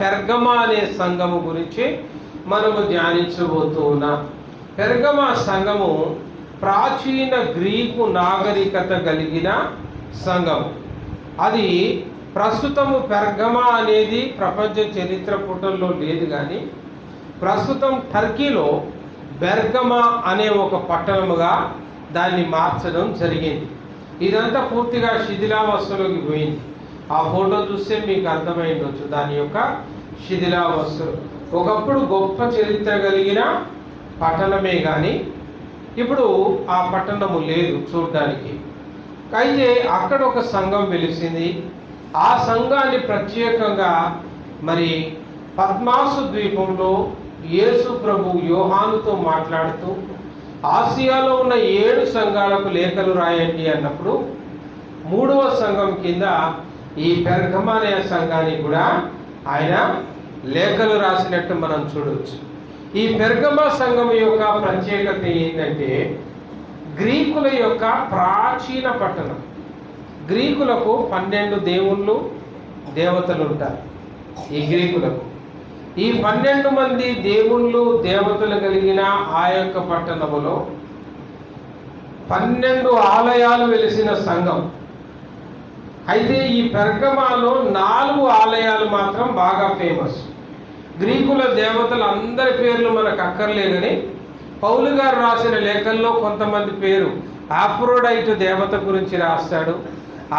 పెర్గమా అనే సంఘము గురించి మనము ధ్యానించబోతూ ఉన్నాం. పెర్గమా సంఘము ప్రాచీన గ్రీకు నాగరికత కలిగిన సంఘము. అది ప్రస్తుతము పెర్గమా అనేది ప్రపంచ చరిత్ర పుటల్లో లేదు, కానీ ప్రస్తుతం టర్కీలో బెర్గమా అనే ఒక పట్టణముగా దాన్ని మార్చడం జరిగింది. ఇదంతా పూర్తిగా శిథిలావస్థలోకి పోయింది. ఆ ఫోటో చూస్తే మీకు అర్థమైండొచ్చు దాని యొక్క శిథిలావస్థలు. ఒకప్పుడు గొప్ప చరిత్ర కలిగిన పట్టణమే కానీ ఇప్పుడు ఆ పట్టణము లేదు చూడడానికి. అయితే అక్కడ ఒక సంఘం వెలిసింది. ఆ సంఘాన్ని ప్రత్యేకంగా మరి పద్మాసు ద్వీపంలో యేసు ప్రభు యోహానుతో మాట్లాడుతూ ఆసియాలో ఉన్న 7 సంఘాలకు లేఖలు రాయండి అన్నప్పుడు 3వ సంఘం కింద ఈ పెర్గమా అనే సంఘానికి కూడా ఆయన లేఖలు రాసినట్టు మనం చూడవచ్చు. ఈ పెర్గమా సంఘం యొక్క ప్రత్యేకత ఏంటంటే గ్రీకుల యొక్క ప్రాచీన పట్టణం. గ్రీకులకు 12 దేవుళ్ళు దేవతలు ఉంటారు. ఈ గ్రీకులకు ఈ 12 మంది దేవుళ్ళు దేవతలు కలిగిన ఆ యొక్క పట్టణములో 12 ఆలయాలు వెలిసిన సంఘం. అయితే ఈ పెర్గమాలో 4 ఆలయాలు మాత్రం బాగా ఫేమస్. గ్రీకుల దేవతలు అందరి పేర్లు మనకు అక్కర్లేదని పౌలు గారు రాసిన లేఖల్లో కొంతమంది పేరు ఆఫ్రోడైట్ దేవత గురించి రాస్తాడు,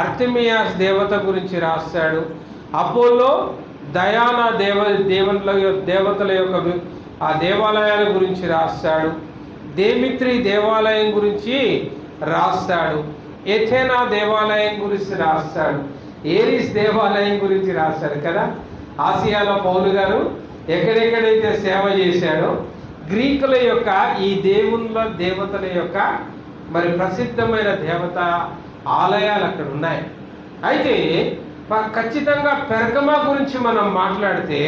అర్తిమియాస్ దేవత గురించి రాస్తాడు, అపోలో దయానా దేవతల యొక్క ఆ దేవాలయాల గురించి రాస్తాడు, దేమిత్రి దేవాలయం గురించి రాస్తాడు, ఎథేనా దేవాలయం గురించి రాస్తాడు, ఏరిస్ దేవాలయం గురించి రాస్తాడు కదా. ఆసియాలో పౌలు గారు ఎక్కడెక్కడైతే సేవ చేశాడో గ్రీకుల యొక్క ఈ దేవతల యొక్క మరి ప్రసిద్ధమైన దేవత ఆలయాలు అక్కడ ఉన్నాయి. అయితే ఖచ్చితంగా పెర్గమా గురించి మనం మాట్లాడితే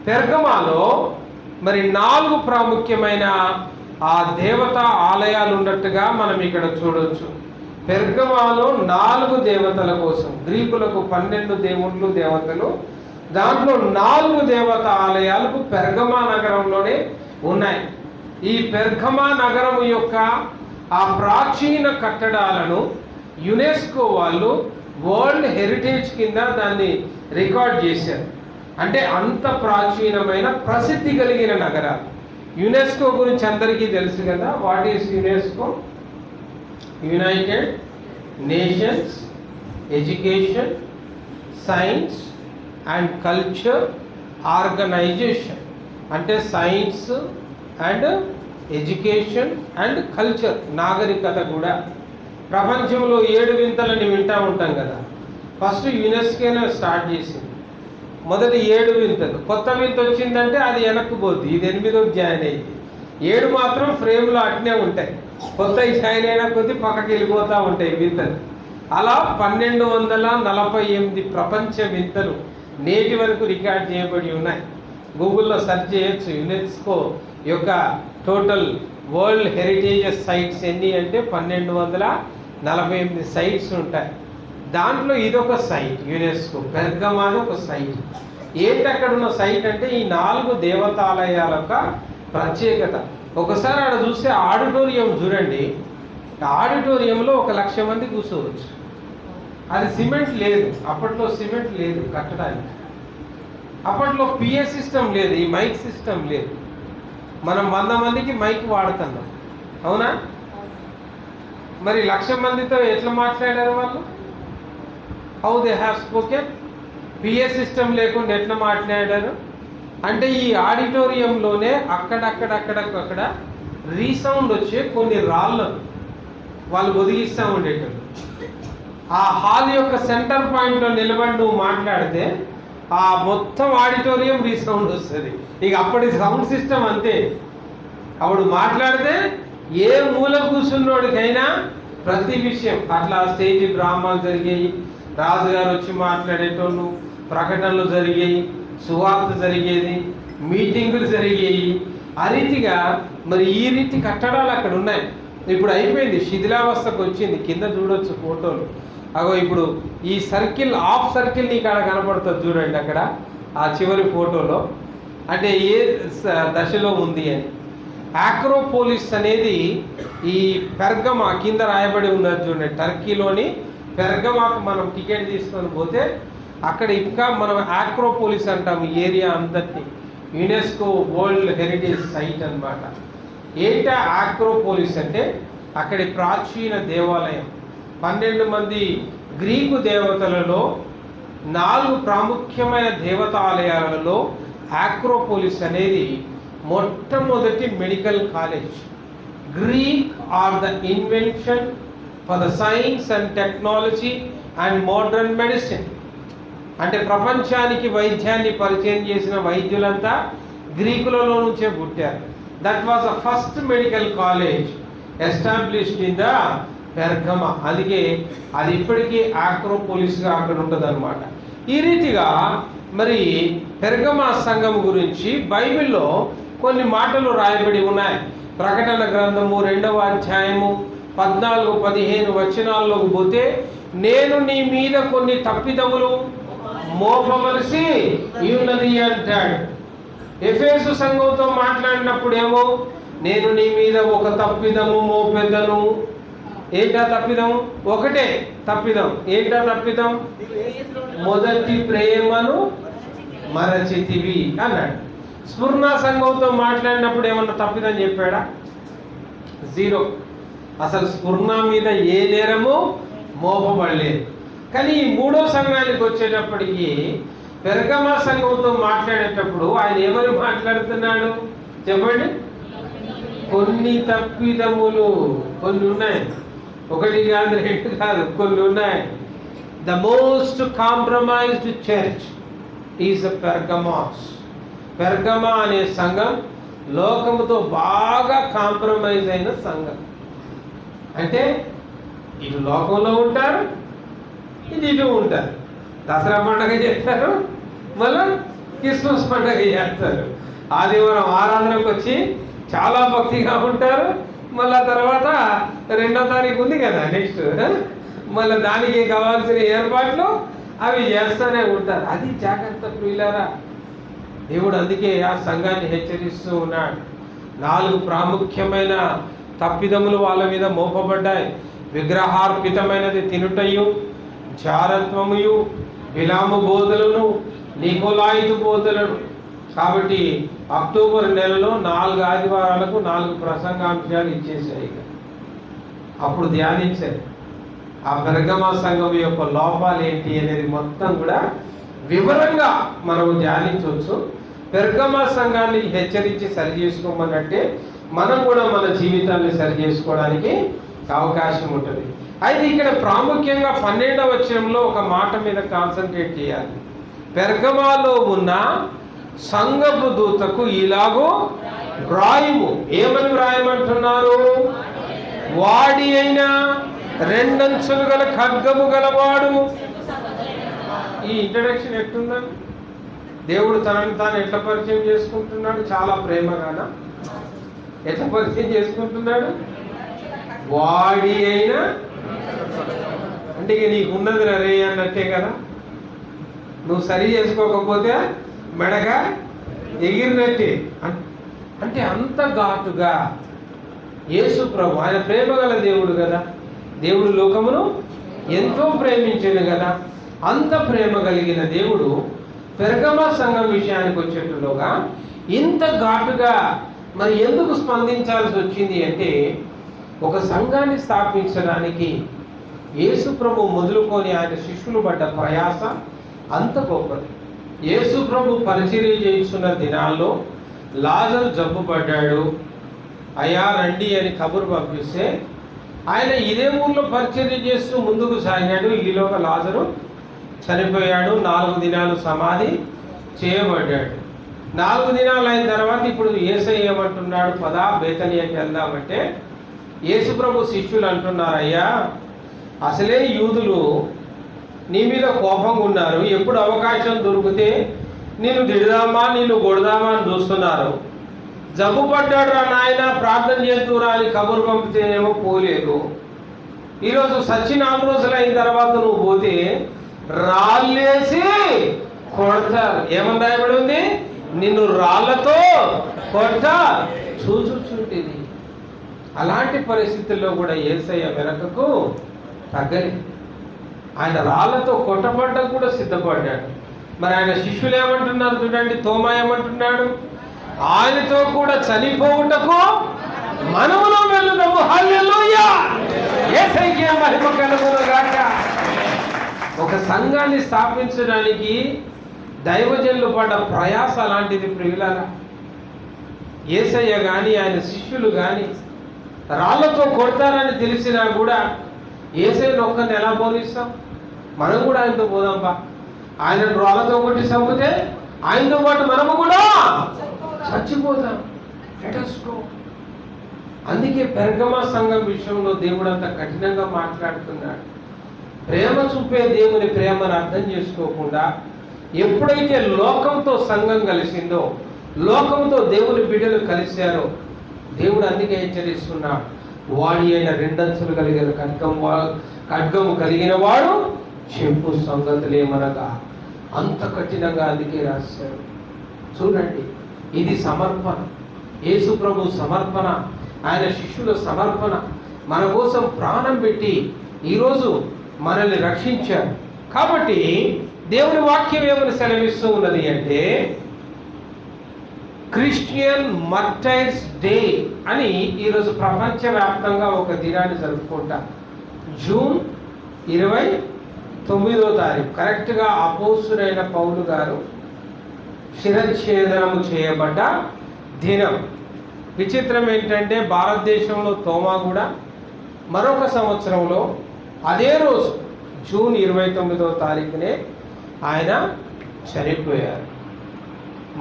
పెర్గమాలో మరి 4 ప్రాముఖ్యమైన ఆ దేవతా ఆలయాలు ఉన్నట్టుగా మనం ఇక్కడ చూడవచ్చు. పెర్గమాలో 4 దేవతల కోసం గ్రీకులకు 12 దేవుళ్ళు దేవతలు, దాంట్లో 4 దేవతా ఆలయాలకు పెర్గమా నగరంలోనే ఉన్నాయి. ఈ పెర్గమా నగరం యొక్క ఆ ప్రాచీన కట్టడాలను యునెస్కో వాళ్ళు వరల్డ్ హెరిటేజ్ కింద దాన్ని రికార్డ్ చేశారు. అంటే అంత ప్రాచీనమైన ప్రసిద్ధి కలిగిన నగరాలు. యునెస్కో గురించి అందరికీ తెలుసు కదా. What is UNESCO? United Nations education science and culture organisation. అంటే science and education and culture, నాగరికత కూడా. ప్రపంచంలో 7 వింతలని వింటూ ఉంటాం కదా. ఫస్ట్ యునెస్కోనే స్టార్ట్ చేసింది. మొదటి 7 వింతలు. కొత్త వింత వచ్చిందంటే అది వెనక్కి పోద్ది, ఇది 8వ జాయిన్ అయింది. 7 మాత్రం ఫ్రేమ్లో అట్నే ఉంటాయి. కొత్త జాయిన్ అయినా కొద్ది పక్కకి వెళ్ళిపోతూ ఉంటాయి వింతలు. అలా 1248 ప్రపంచ వింతలు నేటి వరకు రికార్డ్ చేయబడి ఉన్నాయి. గూగుల్లో సెర్చ్ చేయొచ్చు. యునెస్కో యొక్క టోటల్ వరల్డ్ హెరిటేజ్ సైట్స్ ఎన్ని అంటే 1248 సైట్స్ ఉంటాయి. దాంట్లో ఇదొక సైట్. యునెస్కో పెర్గమాది ఒక సైట్. ఏంటి అక్కడ ఉన్న సైట్ అంటే ఈ 4 దేవతాలయాల యొక్క ప్రత్యేకత. ఒకసారి ఆడ చూస్తే ఆడిటోరియం చూడండి. ఆడిటోరియంలో 1,00,000 మంది కూర్చోవచ్చు. అది సిమెంట్ లేదు, అప్పట్లో సిమెంట్ లేదు కట్టడానికి. అప్పట్లో పిఏ సిస్టమ్ లేదు, ఈ మైక్ సిస్టమ్ లేదు. మనం 100 మందికి మైక్ వాడుతున్నాం, అవునా? మరి 1,00,000 మందితో ఎట్లా మాట్లాడారు వాళ్ళు? How they have spoken? PA system లేకుండా ఎట్లా మాట్లాడారు అంటే ఈ ఆడిటోరియంలోనే అక్కడక్కడ రీసౌండ్ వచ్చే కొన్ని రాళ్ళు వాళ్ళు ఒదిగిస్తూ ఉండేటప్పుడు. ఆ హాల్ యొక్క సెంటర్ పాయింట్లో నిలబడి నువ్వు మాట్లాడితే ఆ మొత్తం ఆడిటోరియం రీసౌండ్ వస్తుంది. ఇక అప్పటి సౌండ్ సిస్టమ్ అంతే. అప్పుడు మాట్లాడితే ఏ మూల కూర్చున్నోడికైనా ప్రతి విషయం అట్లా స్టేజ్ డ్రామాలు జరిగాయి, రాజుగారు వచ్చి మాట్లాడేటోళ్ళు, ప్రకటనలు జరిగాయి, సువార్త జరిగేది, మీటింగులు జరిగాయి. ఆ రీతిగా మరి ఈ రీతి కట్టడాలు అక్కడ ఉన్నాయి. ఇప్పుడు అయిపోయింది, శిథిలావస్థకు వచ్చింది. కింద చూడొచ్చు ఫోటోలు. అగో ఇప్పుడు ఈ సర్కిల్, హాఫ్ సర్కిల్ నీకు అక్కడ కనపడుతుంది చూడండి. అక్కడ ఆ చివరి ఫోటోలో, అంటే ఏ దశలో ఉంది అని. ఆక్రోపోలిస్ అనేది ఈ పెర్గమా కింద రాయబడి ఉన్నది చూడండి, టర్కీలోని పెర్గమాకు మనం టికెట్ తీసుకొని పోతే అక్కడ ఇంకా మనం ఆక్రోపోలిస్ అంటాం ఈ ఏరియా అంతటి, యునెస్కో వరల్డ్ హెరిటేజ్ సైట్ అన్నమాట. ఏంటా ఆక్రోపోలిస్ అంటే అక్కడి ప్రాచీన దేవాలయం. 12 మంది గ్రీకు దేవతలలో 4 ప్రాముఖ్యమైన దేవతాలయాలలో ఆక్రోపోలిస్ అనేది మొట్టమొదటి medical college. Greek are the invention for the science and technology and modern medicine. అంటే ప్రపంచానికి వైద్యాన్ని పరిచయం చేసిన వైద్యులంతా గ్రీకులలో నుంచే పుట్టారు. That was the first medical college established in the Pergamum. అందుకే అది ఇప్పటికీ ఆక్రోపోలిస్గా అక్కడ ఉంటుంది అనమాట. ఈ రీతిగా మరి పెర్గమా సంఘం గురించి బైబిల్లో కొన్ని మాటలు రాయబడి ఉన్నాయి. ప్రకటన గ్రంథము 2వ అధ్యాయము 14-15 వచనాల్లోకి పోతే, నేను నీ మీద కొన్ని తప్పిదములు మోపవలసి ఉన్నది అంటాడు. ఎఫెసు సంఘంతో మాట్లాడినప్పుడేమో నేను నీ మీద ఒక తప్పిదము మోపెదను. ఏంటా తప్పిదం? ఒకటే తప్పిదం. ఏంటా తప్పిదం? మొదటి ప్రేమను మరచితివి అన్నాడు. స్ఫుర్ణ సంఘంతో మాట్లాడినప్పుడు ఏమన్నా తప్పిదం చెప్పాడా? 0. అసలు స్ఫుర్ణ మీద ఏ నేరము మోపబడలేదు. కానీ ఈ 3వ సంఘానికి వచ్చేటప్పటికి పెర్గమా సంఘంతో మాట్లాడేటప్పుడు ఆయన ఏమని మాట్లాడుతున్నాడు చెప్పండి? కొన్ని తప్పిదములు, కొన్ని ఉన్నాయి, 1 కాదు 2 కాదు, కొన్ని ఉన్నాయి. The most compromised church is Pergamos. Pergamum అనే సంఘం లోకముతో బాగా కాంప్రమైజ్ అయిన సంఘం. అంటే ఇటు లోకంలో ఉంటారు, ఇటు ఉంటారు. దసరా పండుగ చేస్తారు, మళ్ళీ క్రిస్మస్ పండుగ చేస్తారు. ఆదివారం ఆరాధనకు వచ్చి చాలా భక్తిగా ఉంటారు. మళ్ళీ తర్వాత 2వ తారీఖు ఉంది కదా నెక్స్ట్, మళ్ళీ దానికి కావాల్సిన ఏర్పాట్లు అవి చేస్తూనే ఉంటారు. అది జాగ్రత్త ప్రియులారా. దేవుడు అందుకే ఆ సంఘాన్ని హెచ్చరిస్తూ ఉన్నాడు. 4 ప్రాముఖ్యమైన తప్పిదములు వాళ్ళ మీద మోపబడ్డాయి. విగ్రహార్పితమైనది తినుటయు, జారత్వముయు, బిలాము బోధలను, నికోలాయితు బోధలను. కాబట్టి అక్టోబర్ నెలలో 4 ఆదివారాలకు 4 ప్రసంగాంశాలు ఇచ్చేసాయి. అప్పుడు ధ్యానించారు ఆ పెర్గమా సంఘం యొక్క లోపాలు ఏంటి అనేది మొత్తం కూడా వివరంగా మనం ధ్యానించవచ్చు. పెర్గమా సంఘాన్ని హెచ్చరించి సరి చేసుకోమనంటే మనం కూడా మన జీవితాన్ని సరి చేసుకోవడానికి అవకాశం ఉంటుంది. అయితే ఇక్కడ ప్రాముఖ్యంగా 12వ వచనంలో ఒక మాట మీద కాన్సన్ట్రేట్ చేయాలి. పెర్గమాలో ఉన్న సంఘపు దూతకు ఇలాగో వ్రాయుము. ఏమని వ్రాయమంటున్నారు? వాడి అయినా 2 అంచులు గల ఖడ్గము గలవాడు. ఈ ఇంట్రడక్షన్ ఎట్టుందండి? దేవుడు తనని తాను ఎట్లా పరిచయం చేసుకుంటున్నాడు? చాలా ప్రేమగానా ఎట్లా పరిచయం చేసుకుంటున్నాడు? వాడి అయినా అంటే ఇక నీకు ఉన్నది రే అన్నట్టే కదా. నువ్వు సరి చేసుకోకపోతే మెడగా ఎగిరినట్టే. అంటే అంత ఘాటుగా యేసు ప్రభు, ఆయన ప్రేమ గల దేవుడు కదా. దేవుడు లోకమును ఎంతో ప్రేమించింది కదా. అంత ప్రేమ కలిగిన దేవుడు పెర్గమా సంఘం విషయానికి వచ్చేట్టులోగా ఇంత ఘాటుగా మరి ఎందుకు స్పందించాల్సి వచ్చింది అంటే, ఒక సంఘాన్ని స్థాపించడానికి యేసు ప్రభు మొదలుకొని ఆయన శిష్యులు పడ్డ ప్రయాస అంత గొప్పది. యేసు ప్రభు పరిచర్య చేస్తున్న దినాల్లో లాజరు జబ్బు పడ్డాడు. అయ్యా రండి అని కబురు పంపిస్తే ఆయన ఇదే ఊళ్ళో పరిచర్య చేస్తూ ముందుకు సాగాడు. ఈలోగా లాజరు చనిపోయాడు. 4 దినాలు సమాధి చేయబడ్డాడు. 4 దినాలు అయిన తర్వాత ఇప్పుడు యేసయ్య ఏమంటున్నాడు? పదా బేతనియాకి వెళ్దామంటే యేసు ప్రభు శిష్యులు అంటున్నారు, అయ్యా అసలే యూదులు నీ మీద కోపంగా ఉన్నారు. ఎప్పుడు అవకాశం దొరికితే నిన్ను తిడదామా నిన్ను కొడదామా అని చూస్తున్నారు. జబ్బు పడ్డాడు రా నాయన ప్రార్థన చేస్తురా అని కబురు పంపితేనేమో పోలేదు. ఈరోజు సచ్చి 4 రోజులు అయిన తర్వాత నువ్వు పోతే రాళ్ళేసి కొడతారు. ఏమని రాయబడి ఉంది? నిన్ను రాళ్లతో కొట్ట చూచుచుంటిది. అలాంటి పరిస్థితుల్లో కూడా యేసయ్య వెనకకు తగ్గలేదు. ఆయన రాళ్లతో కొట్టబడ్డం కూడా సిద్ధపడ్డాడు. మరి ఆయన శిష్యులు ఏమంటున్నారు చూడండి. తోమా ఏమంటున్నాడు? ఆయనతో కూడా చనిపోవుటకు మనములో వెళ్ళుదాము. హల్లెలూయా, యేసయ్యకే మహిమ కలుగును గాక. ఒక సంఘాన్ని స్థాపించడానికి దైవజనులు పడ్డ ప్రయాస అలాంటిది ప్రియులారా. యేసయ్య కానీ ఆయన శిష్యులు కానీ రాళ్లతో కొడతారని తెలిసినా కూడా యేసయ్యను ఒక్కరిని ఎలా బోధిస్తాం? మనం కూడా ఆయనతో పోదాంపా. ఆయన రాళ్లతో కొట్టి చంపితే ఆయనతో పాటు మనము కూడా చచ్చిపోతాం. Let us go. అందుకే పెర్గమా సంఘం విషయంలో దేవుడు అంత కఠినంగా మాట్లాడుతున్నాడు. ప్రేమ చూపే దేవుని ప్రేమను అర్థం చేసుకోకుండా ఎప్పుడైతే లోకంతో సంఘం కలిసిందో, లోకంతో దేవుని బిడ్డలు కలిశారో, దేవుడు అందుకే హెచ్చరిస్తున్నాడు. వాడి అయిన రెండంచులు కలిగిన ఖడ్గము కలిగిన వాడు చెప్పు సంగతులేమనగా. అంత కఠినంగా అందుకే రాశారు. చూడండి, ఇది సమర్పణ. యేసు ప్రభు సమర్పణ, ఆయన శిష్యుల సమర్పణ. మన కోసం ప్రాణం పెట్టి ఈరోజు మనల్ని రక్షించారు. కాబట్టి దేవుని వాక్యం ఏమని సెలవిస్తూ ఉన్నది అంటే, క్రిస్టియన్ మార్టైర్స్ డే అని ఈరోజు ప్రపంచవ్యాప్తంగా ఒక దినాన్ని జరుపుకుంటాం. జూన్ 29వ తారీఖు కరెక్ట్గా అపోస్తులైన పౌలు గారు శిరచ్ఛేదనము చేయబడ్డ దినం. విచిత్రం ఏంటంటే భారతదేశంలో తోమా కూడా మరొక సంవత్సరంలో అదే రోజు జూన్ 29వ తారీఖునే ఆయన చనిపోయారు.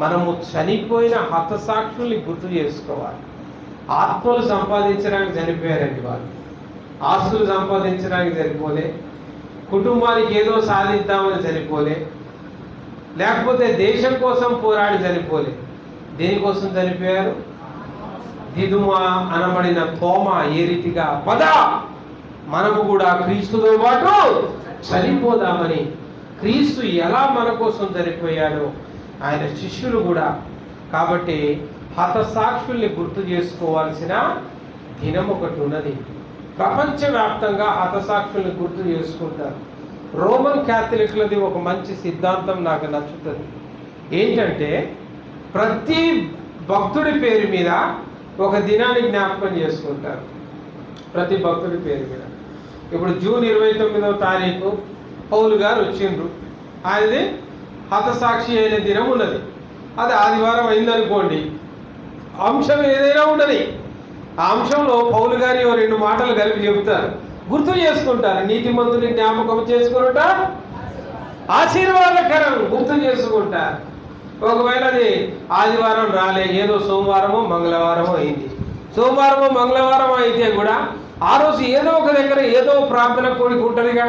మనము చనిపోయిన హతసాక్షుల్ని గుర్తు చేసుకోవాలి. ఆత్మలు సంపాదించడానికి చనిపోయారండి వాళ్ళు. ఆస్తులు సంపాదించడానికి సరిపోలే, కుటుంబానికి ఏదో సాధిద్దామని చనిపోలే, లేకపోతే దేశం కోసం పోరాడి చనిపోలే. దేనికోసం చనిపోయారు? దిదుమా అనబడిన తోమా ఏ రీతిగా పద మనము కూడా క్రీస్తుతో పాటు చనిపోదామని, క్రీస్తు ఎలా మన కోసం చనిపోయాడో ఆయన శిష్యులు కూడా. కాబట్టి హతసాక్షుల్ని గుర్తు చేసుకోవాల్సిన దినం ఒకటి ఉన్నది. ప్రపంచవ్యాప్తంగా హతసాక్షుల్ని గుర్తు చేసుకుంటారు. రోమన్ క్యాథలిక్లది ఒక మంచి సిద్ధాంతం నాకు నచ్చుతుంది. ఏంటంటే ప్రతి భక్తుడి పేరు మీద ఒక దినాన్ని జ్ఞాపకం చేసుకుంటారు. ప్రతి భక్తుడి పేరు మీద. ఇప్పుడు జూన్ 29వ తారీఖు పౌలు గారు వచ్చిండ్రు. ఆయనది హతసాక్షి అయిన దినం ఉన్నది. అది ఆదివారం అయిందనుకోండి, అంశం ఏదైనా ఉన్నది. ఆ అంశంలో పౌలు గారి 2 మాటలు కలిపి చెబుతారు, గుర్తు చేసుకుంటారు. నీతిమంతుని జ్ఞాపకం చేసుకున్నట ఆశీర్వాదకరం, గుర్తు చేసుకుంటారు. ఒకవేళ అది ఆదివారం రాలే, ఏదో సోమవారమో మంగళవారమో అయింది. సోమవారమో మంగళవారం అయితే కూడా ఆ రోజు ఏదో ఒక దగ్గర ఏదో ప్రార్థన కోరిక ఉంటుందిగా.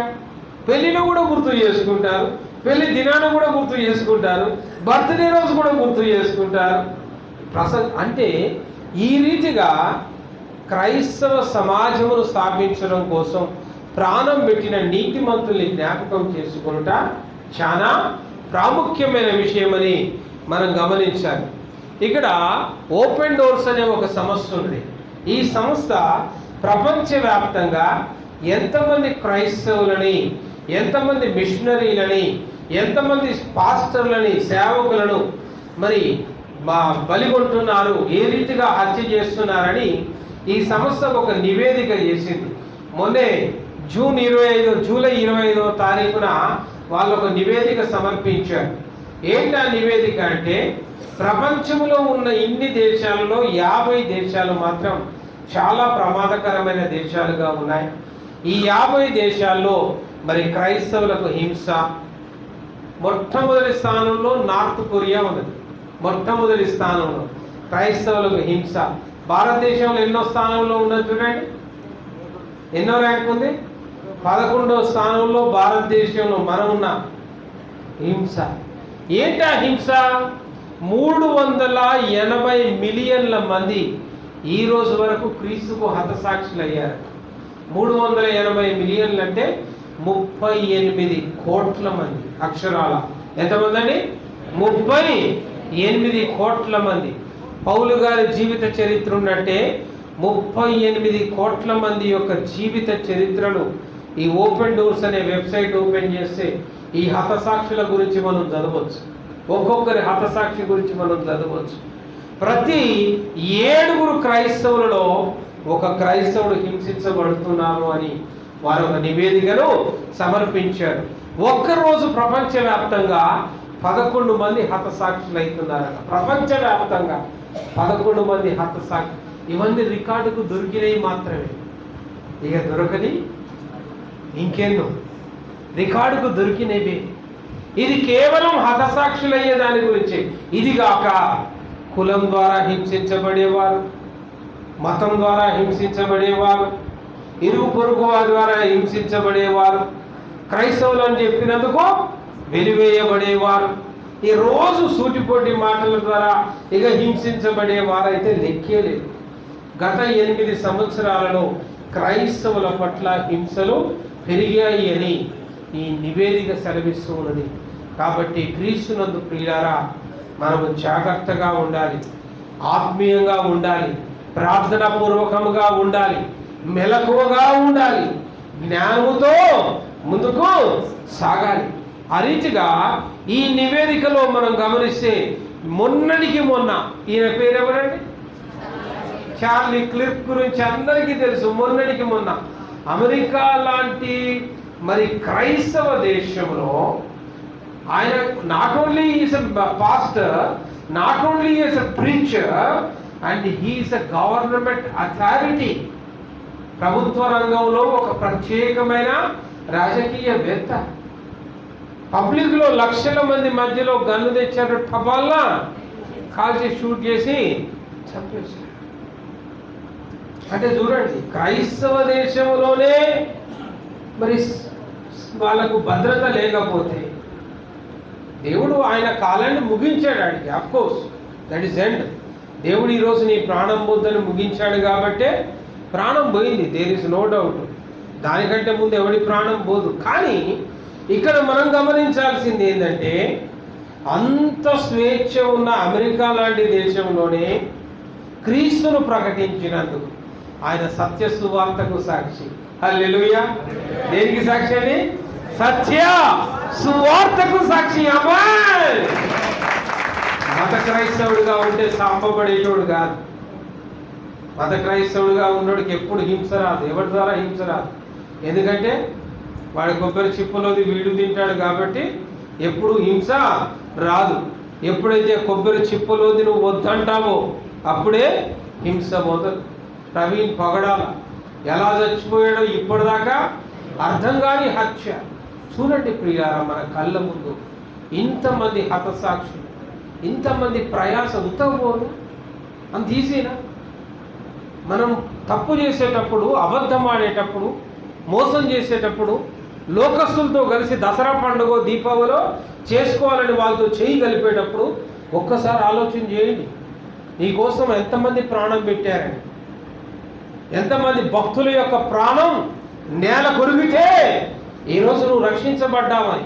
పెళ్లిలో కూడా గుర్తు చేసుకుంటారు, పెళ్లి దినాన్ని కూడా గుర్తు చేసుకుంటారు, బర్త్డే రోజు కూడా గుర్తు చేసుకుంటారు. అంటే ఈ రీతిగా క్రైస్తవ సమాజమును స్థాపించడం కోసం ప్రాణం పెట్టిన నీతిమంతుల్ని జ్ఞాపకం చేసుకునుట చాలా ప్రాముఖ్యమైన విషయమని మనం గమనించాలి. ఇక్కడ ఓపెన్ డోర్స్ అనే ఒక సంస్థ ఉంది. ఈ సంస్థ ప్రపంచవ్యాప్తంగా ఎంతమంది క్రైస్తవులని, ఎంతమంది మిషనరీలని, ఎంతమంది పాస్టర్లని, సేవకులను మరి బలిగొంటున్నారు, ఏ రీతిగా హత్య చేస్తున్నారని ఈ సంస్థ ఒక నివేదిక చేసింది. మొన్నే జూలై 25వ తారీఖున వాళ్ళు ఒక నివేదిక సమర్పించారు. ఏంటా నివేదిక అంటే, ప్రపంచంలో ఉన్న ఇన్ని దేశాలలో 50 దేశాలు మాత్రం చాలా ప్రమాదకరమైన దేశాలుగా ఉన్నాయి. ఈ 50 దేశాల్లో మరి క్రైస్తవులకు హింస. మొట్టమొదటి స్థానంలో నార్త్ కొరియా ఉన్నది. మొట్టమొదటి స్థానంలో క్రైస్తవులకు హింస. భారతదేశంలో ఎన్నో స్థానంలో ఉన్నది చూడండి, ఎన్నో ర్యాంక్ ఉంది? 11వ స్థానంలో భారతదేశంలో మనం ఉన్నాం. హింస ఏంటా హింస? 380 మిలియన్ల మంది ఈ రోజు వరకు క్రీస్తుకు హతసాక్షులు అయ్యారు. 380 మిలియన్లు అంటే 38 కోట్ల మంది అక్షరాల. ఎంతమంది అండి? 38 కోట్ల మంది. పౌలు గారి జీవిత చరిత్ర ఉన్నట్టే 38 కోట్ల మంది యొక్క జీవిత చరిత్రలు ఈ ఓపెన్ డోర్స్ అనే వెబ్సైట్ ఓపెన్ చేస్తే ఈ హతసాక్షుల గురించి మనం చదవచ్చు. ఒక్కొక్కరి హతసాక్షి గురించి మనం చదవచ్చు. ప్రతి 7 క్రైస్తవులలో ఒక క్రైస్తవుడు హింసించబడుతున్నారు అని వారు ఒక నివేదికను సమర్పించారు. ఒక్కరోజు ప్రపంచవ్యాప్తంగా 11 మంది హతసాక్షులు అవుతున్నారట. ప్రపంచవ్యాప్తంగా 11 మంది హతసాక్షి. ఇవన్నీ రికార్డుకు దొరికినవి మాత్రమే, ఇక దొరకని ఇంకెన్నో రికార్డుకు దొరికినవి. ఇది కేవలం హతసాక్షులయ్యే దాని గురించి. ఇదిగాక కులం ద్వారా హింసించబడేవారు, మతం ద్వారా హింసించబడేవారు, ఇరుగు పొరుగు వారి ద్వారా హింసించబడేవారు, క్రైస్తవులు అని చెప్పినందుకు వెలివేయబడేవారు, ఈ రోజు సూటిపోటి మాటల ద్వారా ఇక హింసించబడేవారు అయితే లెక్కే లేదు. గత 8 సంవత్సరాలలో క్రైస్తవుల పట్ల హింసలు పెరిగాయి అని ఈ నివేదిక సెలవిస్తూ ఉన్నది. కాబట్టి క్రీస్తునందు ప్రియులారా, మనము జాగ్రత్తగా ఉండాలి, ఆత్మీయంగా ఉండాలి, ప్రార్థనాపూర్వకంగా ఉండాలి, మెలకువగా ఉండాలి, జ్ఞానముతో ముందుకు సాగాలి. ఆ రీతిగా ఈ నివేదికలో మనం గమనిస్తే మొన్నటికి మొన్న ఈయన పేరు ఎవరండి? చార్లీ క్లిర్క్ గురించి అందరికీ తెలుసు. మొన్నటికి మొన్న అమెరికా లాంటి మరి క్రైస్తవ దేశంలో ఆయన not only is a pastor, not only is a preacher, and he is a government authority. ప్రభుత్వ రంగంలో ఒక ప్రత్యేకమైన రాజకీయవేత్త. పబ్లిక్లో లక్షల మంది మధ్యలో గన్ను తెచ్చారు, టపాల్లా కాల్చి షూట్ చేసి చంపేశారు. అంటే చూడండి, క్రైస్తవ దేశంలోనే మరి వాళ్ళకు భద్రత లేకపోతే దేవుడు ఆయన కాలాన్ని ముగించాడు. ఆడికి అఫ్కోర్స్ దట్ ఈస్ ఎండ్. దేవుడు ఈరోజు నీ ప్రాణం పోద్దని ముగించాడు కాబట్టే ప్రాణం పోయింది, దేర్ ఇస్ నో డౌట్. దానికంటే ముందు ఎవడి ప్రాణం పోదు. కానీ ఇక్కడ మనం గమనించాల్సింది ఏంటంటే, అంత స్వేచ్ఛ ఉన్న అమెరికా లాంటి దేశంలోనే క్రీస్తును ప్రకటించినందుకు ఆయన సత్య సువార్తకు సాక్షి. హల్లెలూయా. దేనికి సాక్షి అండి? సత్య సువార్తకు సాక్షి. అమ్మాయి మత క్రైస్తవుడిగా ఉంటే సాంపబడేటోడు కాదు. మత క్రైస్తవుడిగా ఉన్నోడికి ఎప్పుడు హింస రాదు, ఎవరి ద్వారా హింస రాదు. ఎందుకంటే వాడి కొబ్బరి చిప్పలోది వీడు తింటాడు కాబట్టి ఎప్పుడు హింస రాదు. ఎప్పుడైతే కొబ్బరి చిప్పలోది నువ్వు వద్దంటావో అప్పుడే హింస మొదలు. ప్రవీణ్ పగడాల ఎలా చచ్చిపోయాడో ఇప్పటిదాకా అర్థం కాని హత్య. చూడండి ప్రియారా, మన కళ్ళ ముందు ఇంతమంది హతసాక్షులు, ఇంతమంది ప్రయాస ఉత్తపోను అంత ఈజీనా? మనం తప్పు చేసేటప్పుడు, అబద్ధం ఆడేటప్పుడు, మోసం చేసేటప్పుడు, లోకస్తులతో కలిసి దసరా పండుగ దీపావళిలో చేసుకోవాలని వాళ్ళతో చేయి కలిపేటప్పుడు ఒక్కసారి ఆలోచన చేయండి. నీకోసం ఎంతమంది ప్రాణం పెట్టారని, ఎంతమంది భక్తుల యొక్క ప్రాణం నేల కొరిగితే ఈరోజు నువ్వు రక్షించబడ్డావని,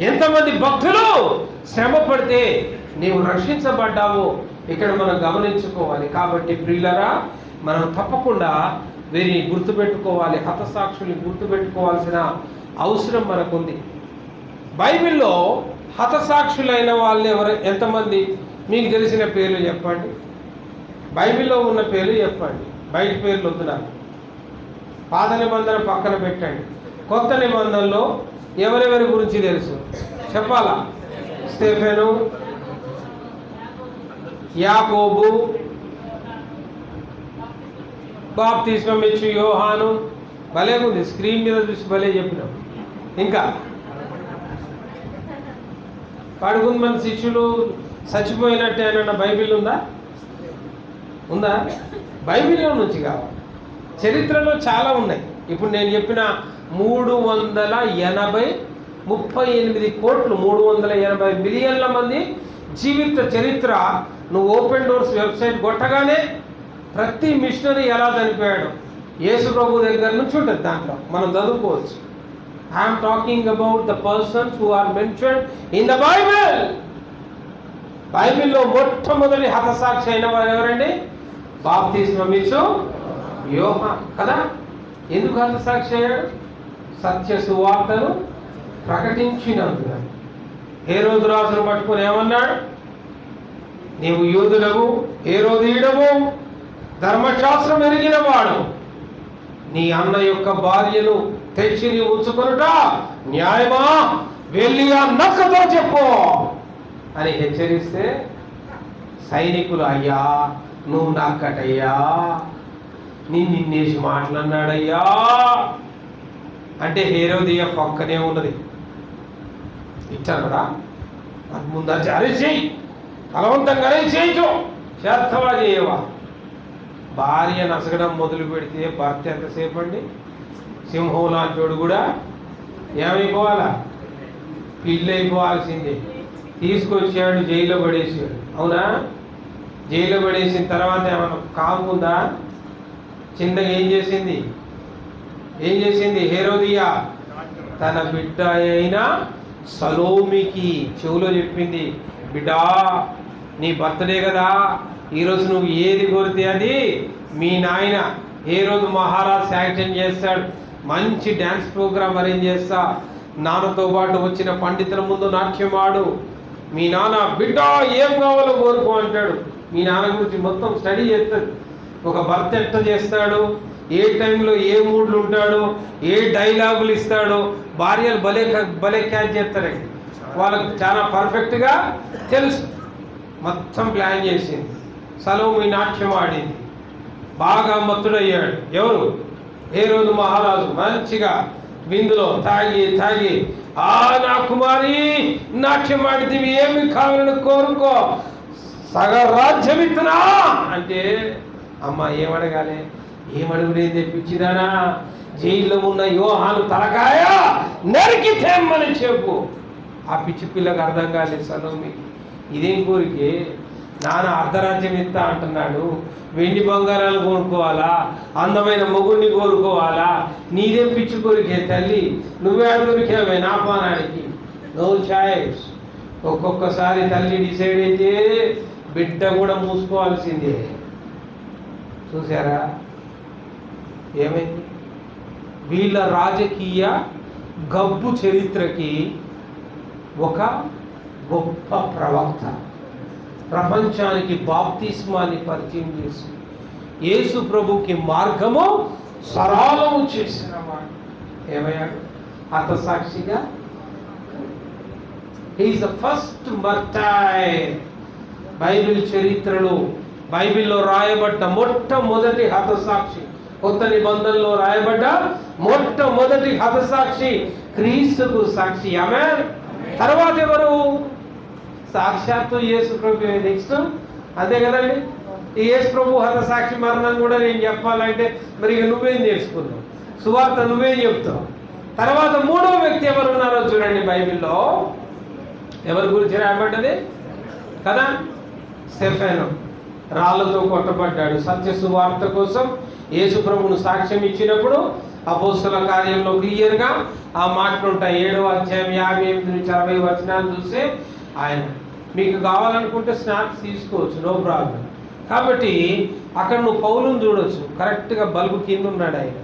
ఎంతమంది భక్తులు శ్రమ పడితే నీవు రక్షించబడ్డావో ఇక్కడ మనం గమనించుకోవాలి. కాబట్టి ప్రియులరా, మనం తప్పకుండా వీరిని గుర్తుపెట్టుకోవాలి, హతసాక్షుల్ని గుర్తుపెట్టుకోవాల్సిన అవసరం మనకుంది. బైబిల్లో హతసాక్షులైన వాళ్ళు ఎంతమంది మీకు తెలిసిన పేర్లు చెప్పండి. బైబిల్లో ఉన్న పేర్లు చెప్పండి, బయట పేర్లు వద్దు నాకు. పాత నిబంధన పక్కన పెట్టండి, కొత్త నిబంధనలో ఎవరెవరి గురించి తెలుసు చెప్పాలా? స్టెఫెను, యాకోబు, బాప్తిస్మం ఇచ్చి యోహాను. భలే ఉంది, స్క్రీన్ మీద చూసి భలే చెప్పినాం. ఇంకా 11 మంది శిష్యులు చచ్చిపోయినట్టే అన్న బైబిల్ ఉందా? ఉందా? బైబిల్లో నుంచి కావాలి. చరిత్రలో చాలా ఉన్నాయి. ఇప్పుడు నేను చెప్పిన 38 కోట్లు 380 మిలియన్ల మంది జీవిత చరిత్ర నువ్వు ఓపెన్ డోర్స్ వెబ్సైట్ కొట్టగానే ప్రతి మిషనరీ ఎలా చనిపోయాడు యేసు ప్రభు దగ్గర నుంచి ఉంటుంది. దాంట్లో మనం చదువుకోవచ్చు. I'm talking about the persons who are mentioned in the Bible. బైబిల్లో మొట్టమొదటి హతసాక్షి అయిన వారు ఎవరండి? బాప్తిస్మం ఇచ్చు యోహాను కదా. ఎందుకు హతసాక్షి అయ్యాడు? సత్య సువార్తను ప్రకటించినందున. హేరోదు రాజును పట్టుకుని ఏమన్నాడు? నీవు యూదులకు హేరోదీయుడవు, ధర్మశాస్త్రం ఎరిగిన వాడు, నీ అన్న యొక్క భార్యను తెచ్చి నీ ఉంచుకొనుట న్యాయమా? వెళ్ళి ఆ నక్కతో చెప్పు అని హెచ్చరిస్తే సైనికులు, అయ్యా నువ్వు నక్కటయ్యా, నిన్నేసి మాట్లాడినాడయ్యా అంటే హేరోదియ పక్కనే ఉన్నది. ఇచ్చానడా అది ముందు అరెస్ట్ చేయి, బలవంతంగా అరెస్ట్ చేయొచ్చు, చేస్తావా చేయవా? భార్య నసగడం మొదలు పెడితే భర్త ఎంతసేపు అండి? సింహం లాంటి కూడా ఏమైపోవాలా? పిల్లి అయిపోవాల్సిందే. తీసుకొచ్చాడు, జైల్లో పడేసాడు. అవునా? జైల్లో పడేసిన తర్వాత ఏమన్నా కాకుందా? చిన్నగా ఏం చేసింది? హేరోదియా తన బిడ్డ అయిన సలోమికి చెవులో చెప్పింది, బిడ్డా నీ బర్త్డే కదా, ఈరోజు నువ్వు ఏది కోరితే అది మీ నాయన హేరోదు మహారాజ్ శాంక్షన్ చేస్తాడు, మంచి డ్యాన్స్ ప్రోగ్రామ్ అరేంజ్ చేస్తా, నాన్నతో పాటు వచ్చిన పండితుల ముందు నాట్యం ఆడు, మీ నాన్న బిడ్డ ఏం కావాలో కోరుకో అంటాడు. మీ నాన్న గురించి మొత్తం స్టడీ చేస్తాడు. ఒక భర్త ఎట్ట చేస్తాడు, ఏ టైంలో ఏ మూడ్లు ఉంటాడు, ఏ డైలాగులు ఇస్తాడో భార్యలు భలే క్యాచ్ చేస్తారండి. వాళ్ళకు చాలా పర్ఫెక్ట్గా తెలుసు. మొత్తం ప్లాన్ చేసింది. సలోమి నాట్యం ఆడింది, బాగా మత్తుడయ్యాడు. ఎవరు? హేరోదు మహారాజు. మంచిగా విందులో తాగి నా కుమారి నాట్యం ఆడితే ఏమి కావాలని కోరుకో, సగ రాజ్యం ఇస్తున్నా అంటే అమ్మ ఏమడగాలి? ఏమడుగునేది తెప్పించిదానా? జైల్లో ఉన్న యోహాను తలకాయ నరికి తెమ్మని చెప్పు. ఆ పిచ్చి పిల్లకి అర్థం కాలేదు సలోమి. ఇదేం కోరికే? నాన్న అర్ధరాజ్యం ఇస్తా అంటున్నాడు, వెండి బంగారాలు కోరుకోవాలా, అందమైన మొగుడిని కోరుకోవాలా? నీదేం పిచ్చి కోరికే తల్లి? నువ్వే కోరికావే నా పానానికి? No choice. ఒక్కొక్కసారి తల్లి డిసైడ్ అయితే బిడ్డ కూడా మూసుకోవాల్సిందే. చూసారా ఏమైంది? వీళ్ళ రాజకీయ గబ్బు చరిత్రకి ఒక గొప్ప ప్రవక్త ప్రపంచానికి బాప్తిస్మాన్ని పరిచయం చేసి యేసు ప్రభుకి మార్గము సరళము చేసిన వాడు ఏమయ్యాడు? హతసాక్షిగా. He is the first martyr. Bible చరిత్రలో, బైబిల్లో రాయబడ్డ మొట్టమొదటి హతసాక్షి, కొత్త నిబంధనలో రాయబడ్డ మొట్టమొదటి హతసాక్షి క్రీస్తుకు సాక్షి. ఆమేన్. తర్వాత ఎవరు? సాక్షాత్తు యేసు ప్రభు. నెక్స్ట్ అంతే కదండి. ఈ యేసు ప్రభు హతసాక్షి మరణం కూడా నేను చెప్పాలంటే మరి ఇక నువ్వేం నేర్చుకున్నావు? సువార్త నువ్వేం చెప్తావు? తర్వాత మూడో వ్యక్తి ఎవరు ఉన్నారో చూడండి బైబిల్లో. ఎవరి గురించి రాయబడ్డది కదా? స్టెఫెను రాళ్లతో కొట్టబడ్డాడు. సత్య సువార్త కోసం యేసు ప్రభువును సాక్ష్యం ఇచ్చినప్పుడు అపోస్తల కార్యంలో క్లియర్గా ఆ మాటలు ఉంటాయి. 7వ అధ్యాయం 58 నుంచి 60 వచనాలు చూస్తే ఆయన మీకు కావాలనుకుంటే స్నాప్స్ తీసుకోవచ్చు, నో ప్రాబ్లం. కాబట్టి అక్కడ నువ్వు పౌలును చూడవచ్చు. కరెక్ట్గా బల్బు కింద ఉన్నాడు ఆయన.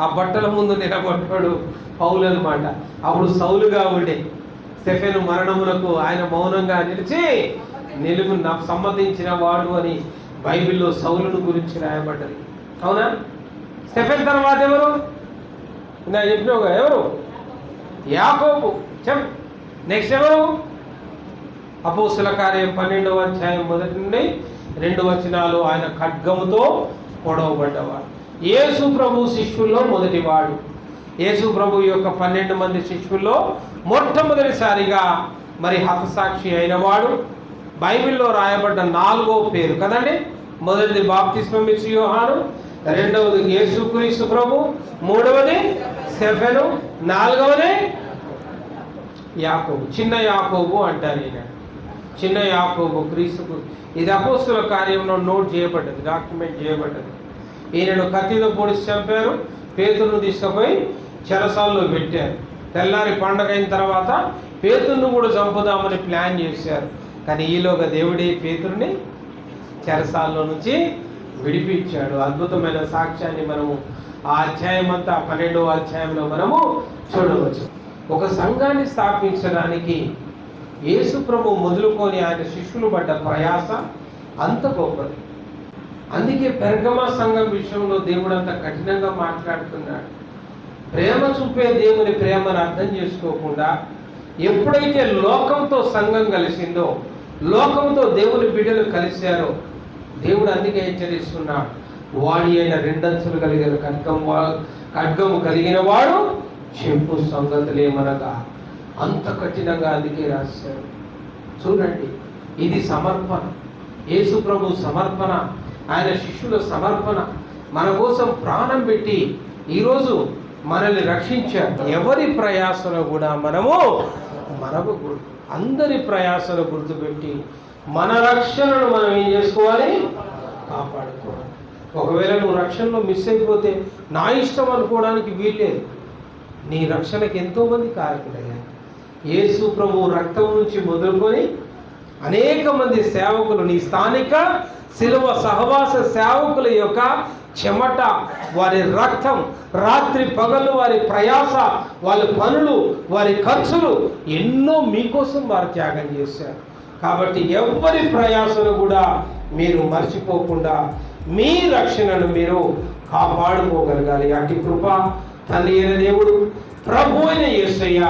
ఆ బట్టల ముందు నిలబడ్డాడు పౌలు అనమాట. అప్పుడు సౌలుగా ఉండే స్టెఫెను మరణములకు ఆయన మౌనంగా నిలిచి నిలుగు సమ్మతించిన వాడు అని బైబిల్లో సౌలును గురించి రాయబడ్డది. అవునా? స్టెఫెన్ తర్వాత ఎవరు? ఇందా చెప్పినావుగా, ఎవరు? యాకోబు. చెప్. నెక్స్ట్ ఎవరు? అపోస్తల కార్యం 12వ అధ్యాయం 1 నుండి 2 వచనాలు. ఆయన ఖడ్గముతో పొడవబడ్డవాడు. యేసు ప్రభు శిష్యుల్లో మొదటివాడు. యేసు ప్రభు యొక్క 12 మంది శిష్యుల్లో మొట్టమొదటిసారిగా మరి హతసాక్షి అయినవాడు. బైబిల్లో రాయబడ్డ 4వ పేరు కదండి. మొదటిది బాప్తిస్మం ఇచ్చు యోహాను, రెండవది యేసుక్రీస్తు ప్రభు, మూడవది స్టెఫెను, నాలుగవది యాకోబు. చిన్న యాకోబు అంటారు ఈయన. చిన్న యాకోబు క్రీస్తుకు. ఇది అపోస్తుల కార్యంలో నోట్ చేయబడ్డది, డాక్యుమెంట్ చేయబడ్డది. ఈయనను కత్తితో పొడిచి చంపారు. పేతురును తీసుకుపోయి చెరసాల్లో పెట్టారు. తెల్లారి పండగ అయిన తర్వాత పేతురును కూడా చంపుదామని ప్లాన్ చేశారు. కానీ ఈలోగా దేవుడే పేతురుని చెరసాల్లో నుంచి విడిపించాడు. అద్భుతమైన సాక్ష్యాన్ని మనము ఆ అధ్యాయం అంతా 12వ అధ్యాయంలో మనము చూడవచ్చు. ఒక సంఘాన్ని స్థాపించడానికి యేసు ప్రభు మొదలుకొని ఆయన శిష్యులు పడ్డ ప్రయాస అంత గొప్పది. అందుకే పెర్గమ సంఘం విషయంలో దేవుడు అంత కఠినంగా మాట్లాడుతున్నాడు. ప్రేమ చూపే దేవుని ప్రేమను అర్థం చేసుకోకుండా ఎప్పుడైతే లోకంతో సంఘం కలిసిందో, లోకంతో దేవుని బిడ్డలు కలిశారో, దేవుడు అందుకే హెచ్చరిస్తున్నాడు. వాడి అయిన రెండంచులు కలిగిన ఖడ్గము కలిగిన వాడు చెంపు సంగతులేమనగా, అంత కఠినంగా అందుకే రాశారు. చూడండి, ఇది సమర్పణ, యేసు ప్రభు సమర్పణ, ఆయన శిష్యుల సమర్పణ. మన కోసం ప్రాణం పెట్టి ఈరోజు మనల్ని రక్షించారు. ఎవరి ప్రయాసను కూడా మనము అందరి ప్రయాసను గుర్తుపెట్టి మన రక్షణను మనం ఏం చేసుకోవాలి? కాపాడుకోవాలి. ఒకవేళ నువ్వు రక్షణలో మిస్ అయిపోతే నా ఇష్టం అనుకోవడానికి వీల్లేదు. నీ రక్షణకి ఎంతోమంది కారకులయ్యారు. యేసు ప్రభు రక్తం నుంచి మొదలుకొని అనేక మంది సేవకులు, నీ స్థానిక శిలువ సహవాస సేవకుల యొక్క చెమట, వారి రక్తం, రాత్రి పగలు వారి ప్రయాస, వాళ్ళ పనులు, వారి ఖర్చులు ఎన్నో మీకోసం వారు త్యాగం చేశారు. కాబట్టి ఎవరి ప్రయాసను కూడా మీరు మర్చిపోకుండా మీ రక్షణను మీరు కాపాడుకోగలగాలి. అటు కృప తండ్రి అయిన దేవుడు, ప్రభు అయిన యేసయ్య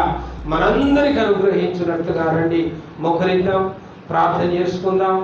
మనందరికి అనుగ్రహించినట్లుగా రండి, మొక్కరిద్దాం, ప్రార్థన చేసుకుందాం.